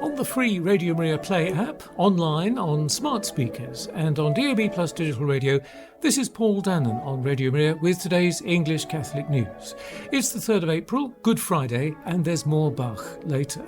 On the free Radio Maria Play app, online on smart speakers and on DAB Plus digital radio, this is Paul Dannon on Radio Maria with today's English Catholic News. It's the 3rd of April, Good Friday, and there's more Bach later.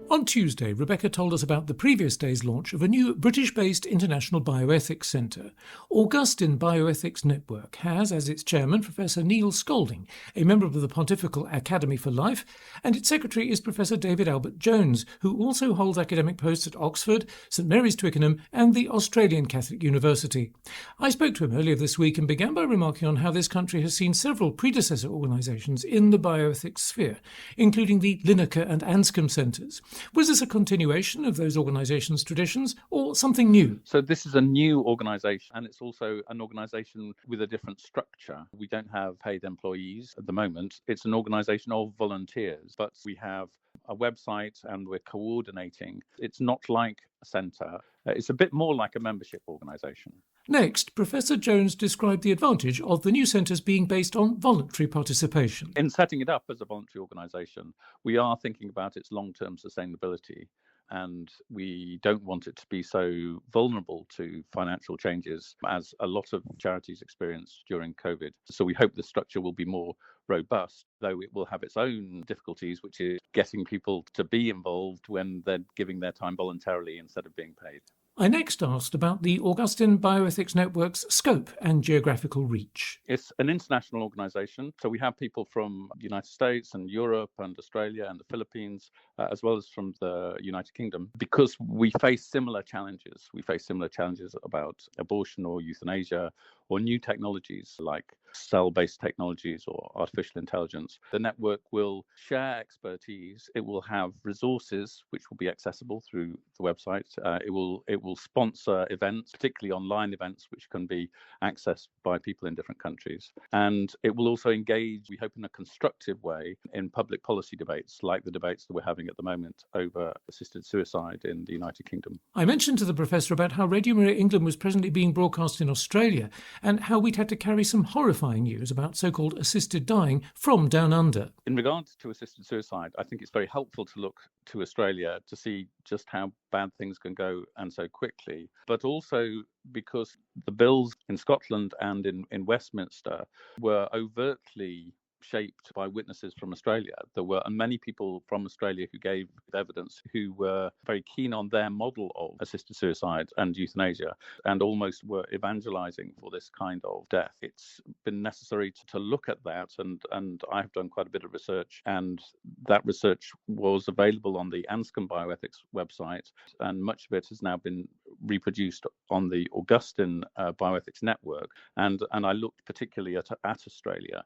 On Tuesday, Rebecca told us about the previous day's launch of a new British-based international bioethics centre. Augustine Bioethics Network has, as its chairman, Professor Neil Scolding, a member of the Pontifical Academy for Life, and its secretary is Professor David Albert Jones, who also holds academic posts at Oxford, St Mary's Twickenham and the Australian Catholic University. I spoke to him earlier this week and began by remarking on how this country has seen several predecessor organisations in the bioethics sphere, including the Lineker and Anscombe centres. Was this a continuation of those organisations' traditions or something new? So this is a new organisation, and it's also an organisation with a different structure. We don't have paid employees at the moment. It's an organisation of volunteers, but we have a website and we're coordinating. It's not like a centre. It's a bit more like a membership organisation. Next, Professor Jones described the advantage of the new centres being based on voluntary participation. In setting it up as a voluntary organisation, we are thinking about its long-term sustainability, and we don't want it to be so vulnerable to financial changes as a lot of charities experienced during COVID. So we hope the structure will be more robust, though it will have its own difficulties, which is getting people to be involved when they're giving their time voluntarily instead of being paid. I next asked about the Augustine Bioethics Network's scope and geographical reach. It's an international organisation, so we have people from the United States and Europe and Australia and the Philippines, as well as from the United Kingdom, because we face similar challenges. We face similar challenges about abortion or euthanasia or new technologies like cell-based technologies or artificial intelligence. The network will share expertise. It will have resources which will be accessible through the website. It will sponsor events, particularly online events, which can be accessed by people in different countries. And it will also engage, we hope, in a constructive way in public policy debates, like the debates that we're having at the moment over assisted suicide in the United Kingdom. I mentioned to the professor about how Radio Maria England was presently being broadcast in Australia and how we'd had to carry some horrifying news about so-called assisted dying from down under. In regards to assisted suicide, I think it's very helpful to look to Australia to see just how bad things can go and so quickly, but also because the bills in Scotland and in Westminster were overtly shaped by witnesses from Australia. There were many people from Australia who gave evidence who were very keen on their model of assisted suicide and euthanasia and almost were evangelizing for this kind of death. It's been necessary to look at that, and I've done quite a bit of research, and that research was available on the Anscombe Bioethics website, and much of it has now been reproduced on the Augustine Bioethics Network, and I looked particularly at Australia.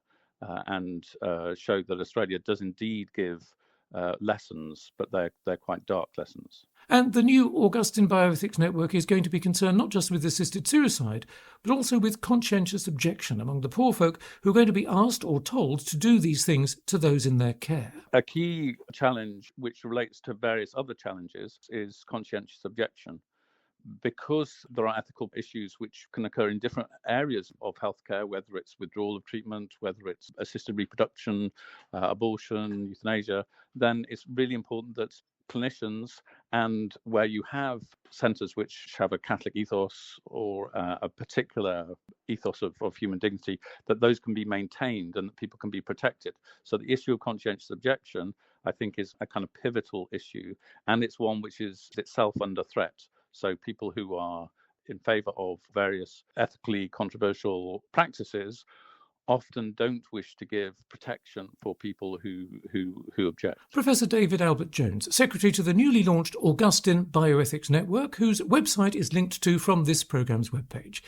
And showed that Australia does indeed give lessons, but they're quite dark lessons. And the new Augustine Bioethics Network is going to be concerned not just with assisted suicide, but also with conscientious objection among the poor folk who are going to be asked or told to do these things to those in their care. A key challenge, which relates to various other challenges, is conscientious objection. Because there are ethical issues which can occur in different areas of healthcare, whether it's withdrawal of treatment, whether it's assisted reproduction, abortion, euthanasia, then it's really important that clinicians, and where you have centres which have a Catholic ethos or a particular ethos of human dignity, that those can be maintained and that people can be protected. So the issue of conscientious objection, I think, is a kind of pivotal issue, and it's one which is itself under threat. So people who are in favour of various ethically controversial practices often don't wish to give protection for people who object. Professor David Albert Jones, Secretary to the newly launched Augustine Bioethics Network, whose website is linked to from this programme's webpage.